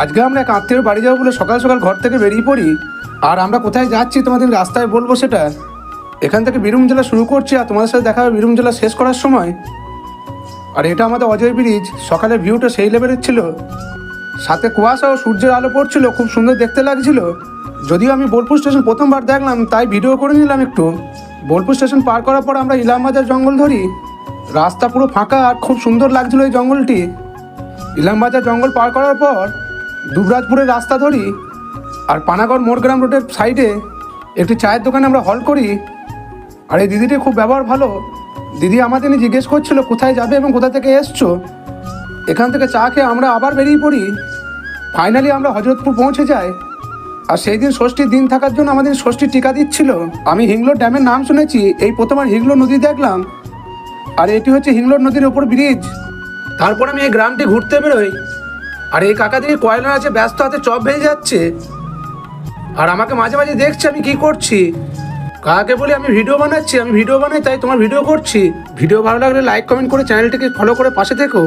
আজকে আমরা এক আত্মীয় বাড়ি যাবো বলে সকাল সকাল ঘর থেকে বেরিয়ে পড়ি। আর আমরা কোথায় যাচ্ছি তোমাদের রাস্তায় বলবো সেটা। এখান থেকে বীরভূম জেলা শুরু করছি আর তোমাদের সাথে দেখা হবে বীরভূম জেলা শেষ করার সময়। আর এটা আমাদের অজয় ব্রিজ। সকালের ভিউটা সেই লেভেলের ছিল, সাথে কুয়াশা ও সূর্যের আলো পড়ছিল, খুব সুন্দর দেখতে লাগছিল। যদিও আমি বোলপুর স্টেশন প্রথমবার দেখলাম তাই ভিডিও করে নিলাম একটু। বোলপুর স্টেশন পার করার পর আমরা ইলামবাজার জঙ্গল ধরি। রাস্তা পুরো ফাঁকা আর খুব সুন্দর লাগছিল এই জঙ্গলটি। ইলামবাজার জঙ্গল পার করার পর দুবরাজপুরের রাস্তা ধরি আর পানাগড় মোড়গ্রাম রোডের সাইডে একটি চায়ের দোকানে আমরা হল্ট করি। আর এই দিদিটি খুব ব্যবহার ভালো। দিদি আমাদের নিয়ে জিজ্ঞেস করছিল কোথায় যাবে এবং কোথা থেকে এসছো। এখান থেকে চা খেয়ে আমরা আবার বেরিয়ে পড়ি। ফাইনালি আমরা হজরতপুর পৌঁছে যাই। আর সেই দিন ষষ্ঠীর দিন থাকার জন্য আমাদের ষষ্ঠীর টিকা দিচ্ছিল। আমি হিংলোর ড্যামের নাম শুনেছি, এই প্রথমবার হিংলোর নদী দেখলাম। আর এটি হচ্ছে হিংলোর নদীর ওপর ব্রিজ। তারপর আমি এই গ্রামটি ঘুরতে বেরোই। আর এই কাকা দিকে কয়লা আছে, ব্যস্ত হাতে চপ ভেজে যাচ্ছে। আর আমাকে মাঝে মাঝে দেখছে আমি কি করছি। কাকাকে বলি আমি ভিডিও বানাচ্ছি, আমি ভিডিও বানাই তাই তোমার ভিডিও করছি। ভিডিও ভালো লাগলে লাইক কমেন্ট করে চ্যানেলটিকে ফলো করে পাশে থেকো।